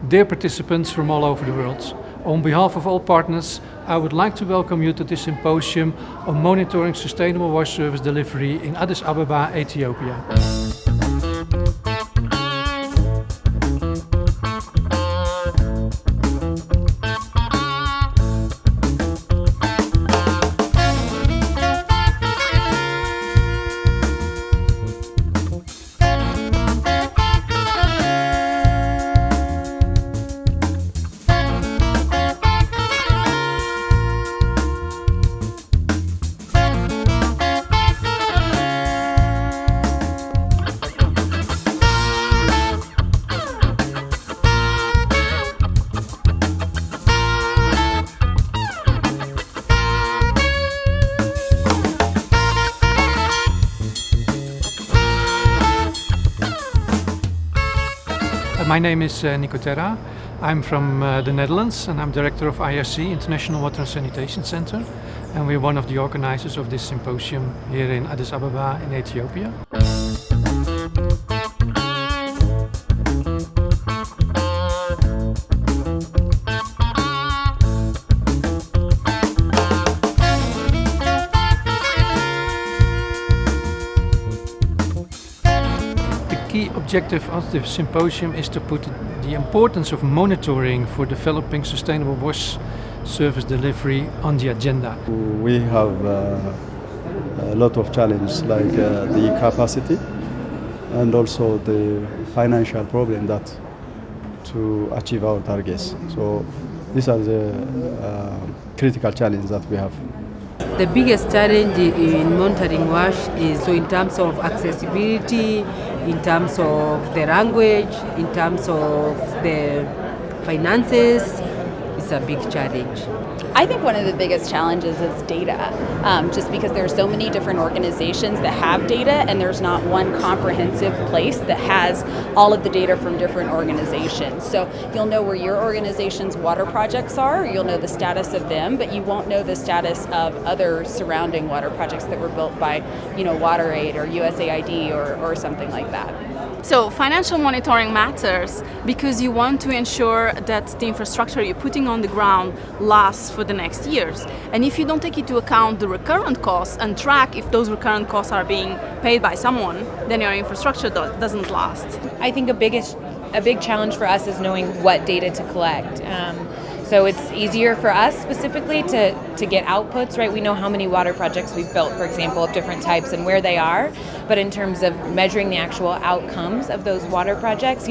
dear participants from all over the world. On behalf of all partners, I would like to welcome you to this symposium on monitoring sustainable wash service delivery in Addis Ababa, Ethiopia. My name is Nico Terra. I'm from the Netherlands and I'm director of IRC, International Water and Sanitation Center, and we're one of the organizers of this symposium here in Addis Ababa in Ethiopia. The key objective of the symposium is to put the importance of monitoring for developing sustainable wash service delivery on the agenda. We have a lot of challenges like the capacity and also the financial problem that to achieve our targets. So these are the critical challenges that we have. The biggest challenge in monitoring wash is in terms of accessibility, in terms of the language, in terms of the finances. It's a big challenge. I think one of the biggest challenges is data, just because there are so many different organizations that have data and there's not one comprehensive place that has all of the data from different organizations. So you'll know where your organization's water projects are, you'll know the status of them, but you won't know the status of other surrounding water projects that were built by, WaterAid or USAID or something like that. So financial monitoring matters because you want to ensure that the infrastructure you're putting on the ground lasts for the next years. And if you don't take into account the recurrent costs and track if those recurrent costs are being paid by someone, then your infrastructure doesn't last. I think a big challenge for us is knowing what data to collect. So it's easier for us specifically to get outputs, right? We know how many water projects we've built, for example, of different types and where they are. But in terms of measuring the actual outcomes of those water projects,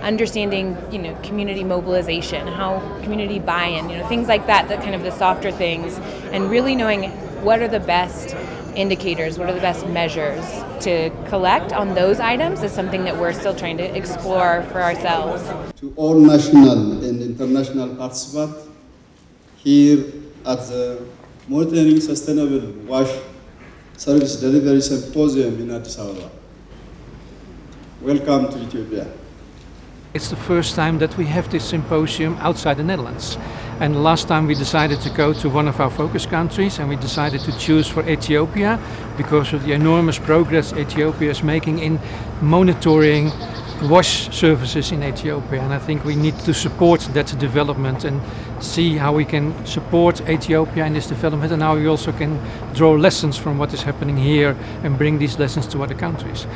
understanding, community mobilization, how community buy-in, things like that kind of the softer things, and really knowing what are the best indicators, what are the best measures to collect on those items is something that we're still trying to explore for ourselves. To all national and international participants here at the Monitoring Sustainable Wash Service Delivery Symposium in Addis Ababa. Welcome to Ethiopia. It's the first time that we have this symposium outside the Netherlands. And last time we decided to go to one of our focus countries and we decided to choose for Ethiopia because of the enormous progress Ethiopia is making in monitoring wash services in Ethiopia. And I think we need to support that development and see how we can support Ethiopia in this development and how we also can draw lessons from what is happening here and bring these lessons to other countries.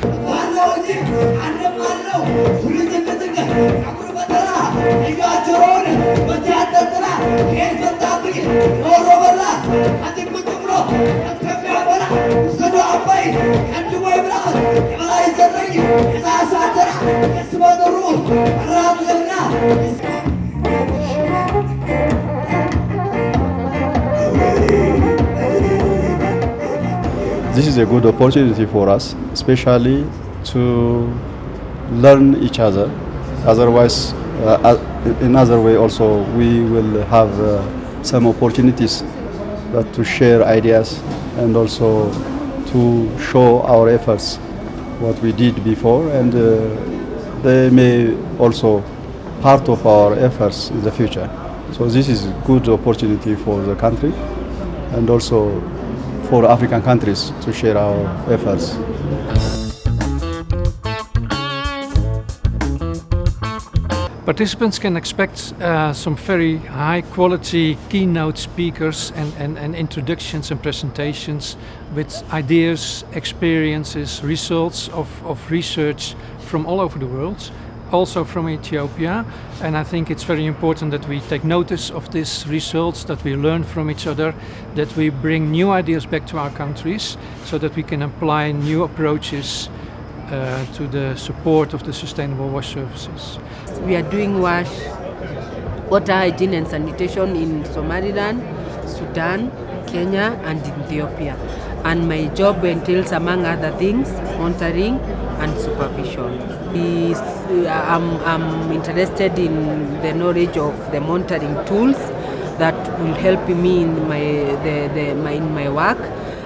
This is a good opportunity for us, especially to learn each other. Otherwise, in other way also, we will have some opportunities to share ideas and also to show our efforts, what we did before, and they may also part of our efforts in the future. So this is a good opportunity for the country and also for African countries to share our efforts. Participants can expect some very high quality keynote speakers and introductions and presentations with ideas, experiences, results of research from all over the world, also from Ethiopia. And I think it's very important that we take notice of these results, that we learn from each other, that we bring new ideas back to our countries so that we can apply new approaches to the support of the sustainable wash services. We are doing water hygiene and sanitation in Somaliland, Sudan, Kenya and Ethiopia. And my job entails, among other things, monitoring and supervision. I'm interested in the knowledge of the monitoring tools that will help me in my work.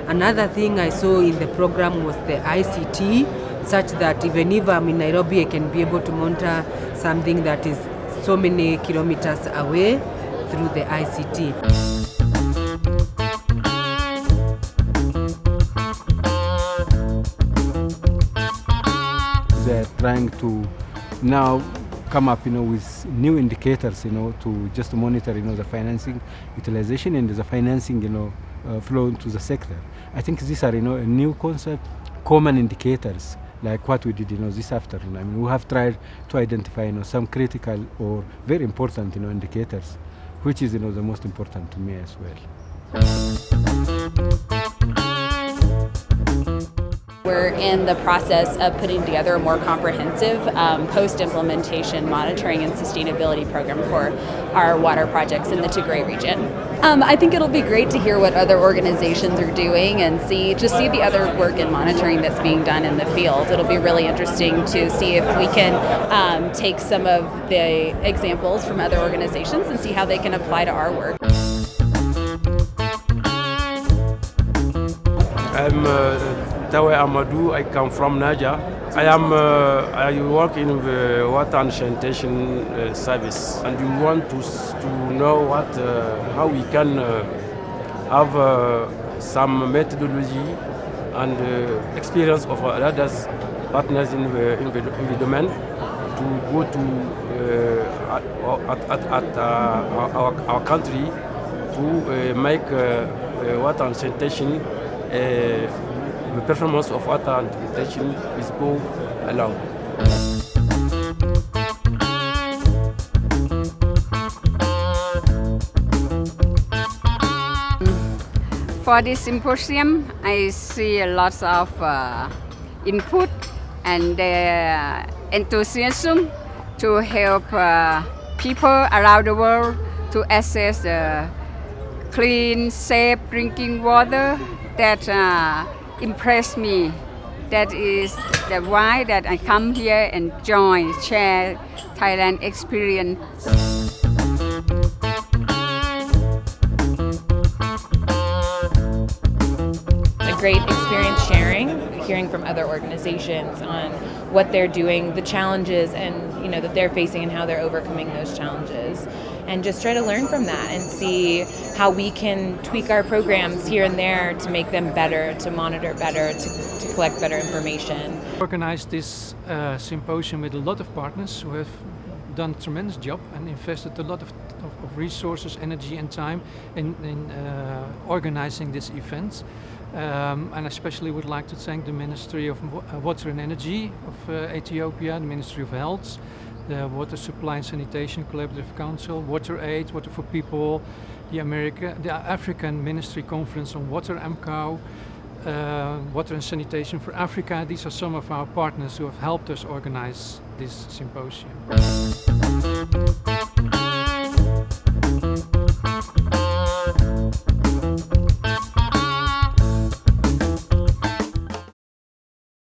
Another thing I saw in the program was the ICT, such that even if I'm in Nairobi, I can be able to monitor something that is so many kilometers away through the ICT. They're trying to now come up, with new indicators, to just monitor, the financing utilization and the financing, flow into the sector. I think these are, a new concept, common indicators, like what we did, this afternoon. I mean, we have tried to identify, some critical or very important, indicators, which is, the most important to me as well. We're in the process of putting together a more comprehensive post-implementation monitoring and sustainability program for our water projects in the Tigray region. I think it'll be great to hear what other organizations are doing and see the other work in monitoring that's being done in the field. It'll be really interesting to see if we can take some of the examples from other organizations and see how they can apply to our work. I'm Tawe Amadou. I come from Niger. I work in the water and sanitation service, and we want to know how we can have some methodology and experience of other partners in the domain to go to our country to make water and sanitation. The performance of water and sanitation is go along. For this symposium, I see a lot of input and enthusiasm to help people around the world to access clean, safe drinking water. That impressed me. That is the why that I come here and share Thailand experience. A great experience sharing, hearing from other organizations on what they're doing, the challenges and that they're facing and how they're overcoming those challenges. And just try to learn from that and see how we can tweak our programs here and there to make them better, to monitor better, to collect better information. Organized this symposium with a lot of partners who have done a tremendous job and invested a lot of resources, energy and time in organizing this event. And especially would like to thank the Ministry of Water and Energy of Ethiopia, the Ministry of Health, the Water Supply and Sanitation Collaborative Council, WaterAid, Water for People, the African Ministry Conference on Water, MCAO, Water and Sanitation for Africa. These are some of our partners who have helped us organize this symposium.